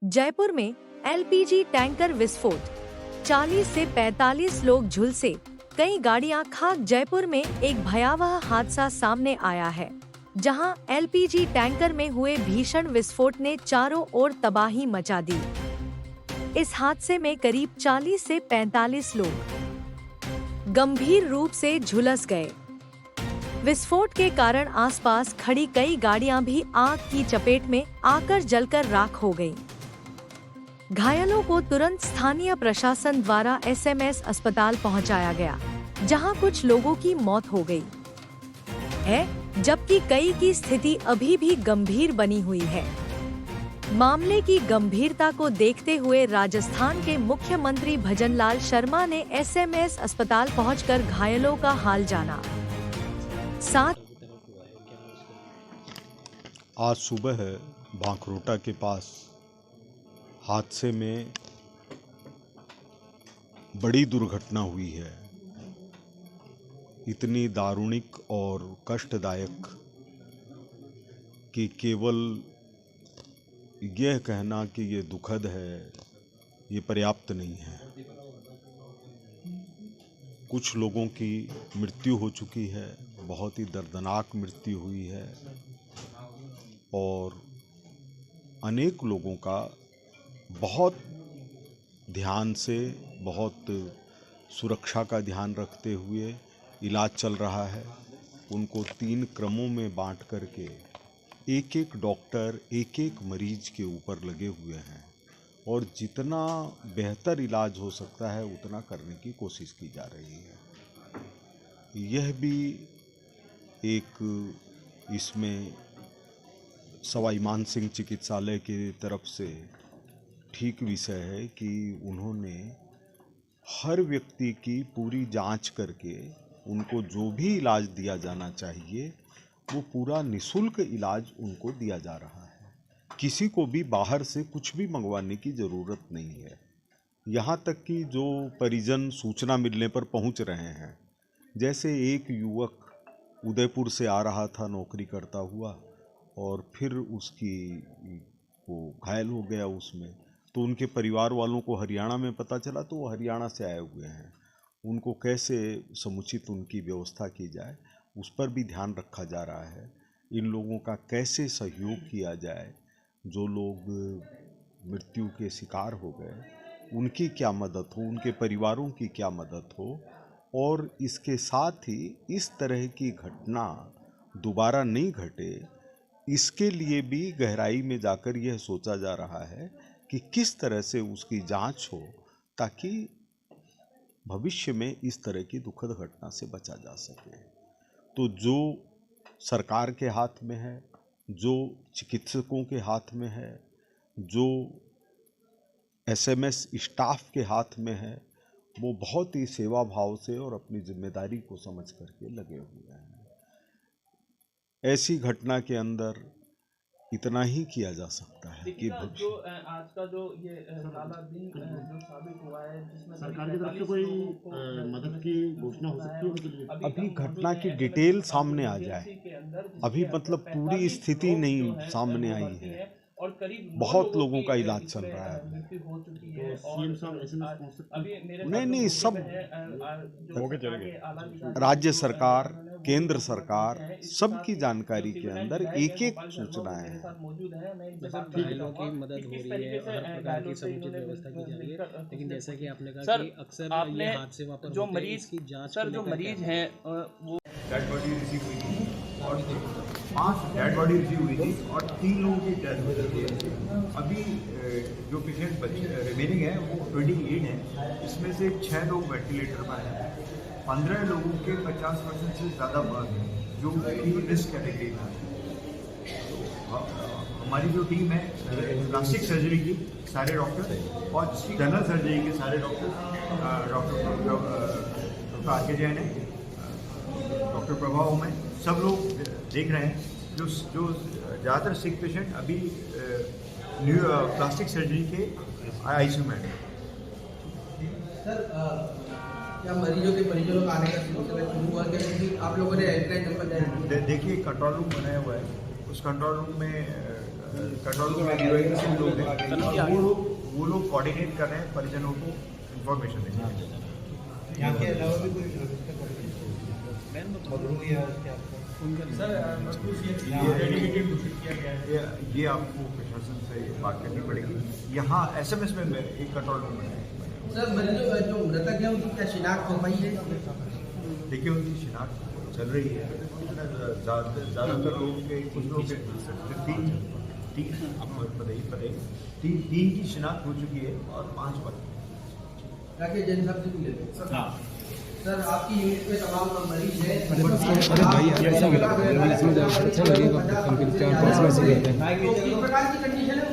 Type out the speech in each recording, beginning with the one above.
जयपुर में LPG tanker विस्फोट, 40 से 45 लोग झुलसे, कई गाड़ियां खाक। जयपुर में एक भयावह हादसा सामने आया है, जहां एलपीजी टैंकर में हुए भीषण विस्फोट ने चारों ओर तबाही मचा दी। इस हादसे में करीब 40 से 45 लोग गंभीर रूप से झुलस गए। विस्फोट के कारण आसपास खड़ी कई गाड़ियां भी आग की चपेट में आकर जलकर राख हो गईं। घायलों को तुरंत स्थानीय प्रशासन द्वारा एसएमएस अस्पताल पहुंचाया गया, जहां कुछ लोगों की मौत हो गई है, जबकि कई की स्थिति अभी भी गंभीर बनी हुई है। मामले की गंभीरता को देखते हुए राजस्थान के मुख्यमंत्री भजनलाल शर्मा ने एसएमएस अस्पताल पहुंचकर घायलों का हाल जाना। आज सुबह भांखरोटा के पास हादसे में बड़ी दुर्घटना हुई है। इतनी दारुणिक और कष्टदायक कि केवल यह कहना कि ये दुखद है, ये पर्याप्त नहीं है। कुछ लोगों की मृत्यु हो चुकी है, बहुत ही दर्दनाक मृत्यु हुई है, और अनेक लोगों का बहुत ध्यान से, बहुत सुरक्षा का ध्यान रखते हुए इलाज चल रहा है। उनको 3 क्रमों में बांट करके एक एक डॉक्टर एक एक मरीज के ऊपर लगे हुए हैं, और जितना बेहतर इलाज हो सकता है उतना करने की कोशिश की जा रही है। यह भी एक इसमें सवाई मानसिंह चिकित्सालय की तरफ से ठीक विषय है कि उन्होंने हर व्यक्ति की पूरी जांच करके उनको जो भी इलाज दिया जाना चाहिए वो पूरा निःशुल्क इलाज उनको दिया जा रहा है। किसी को भी बाहर से कुछ भी मंगवाने की ज़रूरत नहीं है। यहाँ तक कि जो परिजन सूचना मिलने पर पहुँच रहे हैं, जैसे एक युवक उदयपुर से आ रहा था नौकरी करता हुआ, और फिर उसकी वो घायल हो गया उसमें, तो उनके परिवार वालों को हरियाणा में पता चला, तो वो हरियाणा से आए हुए हैं। उनको कैसे समुचित उनकी व्यवस्था की जाए उस पर भी ध्यान रखा जा रहा है। इन लोगों का कैसे सहयोग किया जाए, जो लोग मृत्यु के शिकार हो गए उनकी क्या मदद हो, उनके परिवारों की क्या मदद हो, और इसके साथ ही इस तरह की घटना दोबारा नहीं घटे, इसके लिए भी गहराई में जाकर यह सोचा जा रहा है कि किस तरह से उसकी जांच हो, ताकि भविष्य में इस तरह की दुखद घटना से बचा जा सके। तो जो सरकार के हाथ में है, जो चिकित्सकों के हाथ में है, जो एसएमएस स्टाफ के हाथ में है, वो बहुत ही सेवा भाव से और अपनी जिम्मेदारी को समझ करके लगे हुए हैं। ऐसी घटना के अंदर इतना ही किया जा सकता है कि जो आज का जो ये काला दिन जो साबित हुआ है, जिसमें सरकार की तरफ से कोई मदद की घोषणा हो सकती है उनके लिए? अभी घटना की डिटेल सामने आ जाए, अभी मतलब पूरी स्थिति नहीं सामने आई है, और करीब बहुत लोगों का इलाज चल रहा है। मृत्यु हो चुकी है। सीएम साहब एसएमएस पहुंच सकते हैं? नहीं, सब राज्य सरकार, केंद्र सरकार, सबकी जानकारी के अंदर एक एक सूचनाएं हैं। घायलों की मदद हो रही है, हर प्रकार की समुचित व्यवस्था की जा रही है, लेकिन जैसा कि आपने कहा सर, कि अक्सर ये हादसे वहाँ पर जो होते हैं, मरीज इसकी जांच सर जो मरीज हैं वो डेड बॉडी रिसीव हुई थी, और 5 डेड बॉडी रिसीव हुई थी, और 3 लोगों की डेथ हो चुकी है। अभी जो पेशेंट रिमेनिंग है वो 28 है, इसमें से 6 लोग वेंटिलेटर पर हैं, 15 लोगों के 50% से ज़्यादा बर्न है, जो कि रिस्क कैटेगरी में है। हमारी जो टीम है प्लास्टिक सर्जरी की सारे डॉक्टर और जनरल सर्जरी के सारे डॉक्टर, डॉक्टर आर के जैन है, डॉक्टर प्रभा ओम है, सब लोग देख रहे हैं। जो ज़्यादातर सिक पेशेंट अभी न्यू प्लास्टिक सर्जरी के आईसीयू में है। सर, क्या मरीजों के परिजनों का आने का शुरू हुआ क्या, क्योंकि आप लोगों ने हेल्पलाइन नंबर? देखिए, कंट्रोल रूम बनाया हुआ है, उस कंट्रोल रूम में कंट्रोल रूम में इवैक्यूएशन लोग हैं, वो लोग कोऑर्डिनेट कर रहे हैं परिजनों को इंफॉर्मेशन देने के लिए। यहाँ के अलावा भी कोई मधुर या ये आपको प्रशासन से बात करनी पड़ेगी। यहाँ SMS में एक कंट्रोल रूम है। सर मरीजों जो मृतक है उनकी क्या शिनाख्त हो पाई है? देखिए उनकी शिनाख्त चल रही है, ज़्यादातर लोगों के कुछ लोग तीन आपको तीन की शिनाख्त हो चुकी है और 5 पर राकेश जैन साहब से भी ले लें। हाँ सर आपकी यूनिट में तमाम मरीज है तो किस प्रकार की कंडीशन है?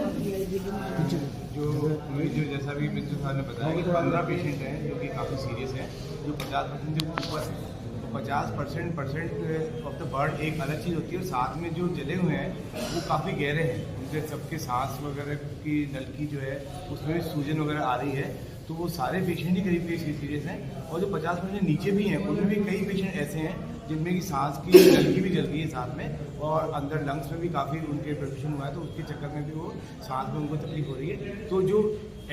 जो जैसा भी मित्र साहब ने बताया कि 15 पेशेंट हैं जो कि काफ़ी सीरियस हैं, जो 50% के ऊपर है। तो 50% ऑफ द बर्न एक अलग चीज़ होती है, और साथ में जो जले हुए हैं वो काफ़ी गहरे हैं, उनके सबके सांस वगैरह की नलकी जो है उसमें भी सूजन वगैरह आ रही है। तो वो सारे पेशेंट ही करीब सीरियस हैं, और जो 50% नीचे भी हैं उनमें भी कई पेशेंट ऐसे हैं जिनमें कि सांस की नलकी भी जल गई है साथ में, और अंदर लंग्स में भी काफ़ी उनके परफ्यूशन हुआ है, तो उसके चक्कर में भी वो सांस में उनको तकलीफ हो रही है। तो जो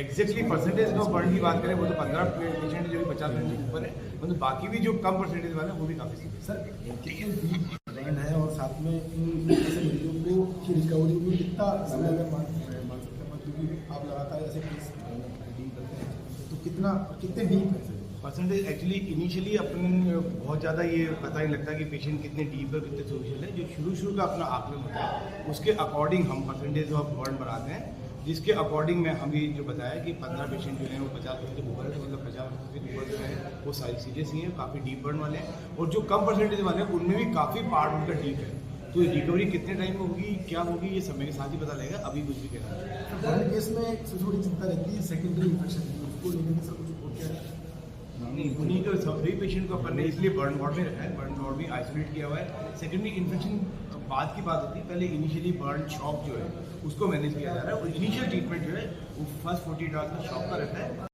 एग्जैक्टली परसेंटेज ऑफ बर्न की बात करें वो तो 15 पेशेंट जो भी 50% के ऊपर है, मतलब बाकी भी जो कम परसेंटेज वाले हैं वो भी काफ़ी सीरियस सर है। और साथ में इन ऐसे मरीजों को की रिकवरी में कितना समय अगर मान सकते हैं, क्योंकि आप लगातार ऐसे केस डील करते हैं, तो कितने डीप है सर परसेंटेज? एक्चुअली इनिशियली अपन बहुत ज़्यादा ये पता नहीं लगता कि पेशेंट कितने डीप है, कितने सोशल है। जो शुरू का अपना आकलन होता है उसके अकॉर्डिंग हम परसेंटेज ऑफ बर्न बढ़ाते हैं, जिसके अकॉर्डिंग में हम ये जो बताया कि 15 पेशेंट जो हैं वो 50% से ऊपर है, मतलब 50% से ऊपर जो है वो सारी सीरियस ही हैं, काफ़ी डीप बर्न वाले हैं, और जो कम परसेंटेज वाले हैं उनमें भी काफ़ी पार्ट उनका डीप है। तो रिकवरी कितने टाइम में होगी, क्या होगी, ये समय के साथ ही पता लगेगा, अभी कुछ भी कहना है। बर्न केस में सबसे बड़ी चिंता रहती है सेकेंडरी इन्फेक्शन, उसको लेने के सब कुछ हो क्या है? नहीं, उन्हीं को सभी पेशेंट को अपन ने इसलिए बर्न वार्ड में रखा है, बर्न वार्ड भी आइसोलेट किया हुआ है। सेकेंडरी इन्फेक्शन बाद की बात होती है, पहले इनिशियली बर्न शॉक जो है उसको मैनेज किया जा रहा है, और इनिशियल ट्रीटमेंट जो है वो फर्स्ट 48 आवर्स का शॉक का रहता है।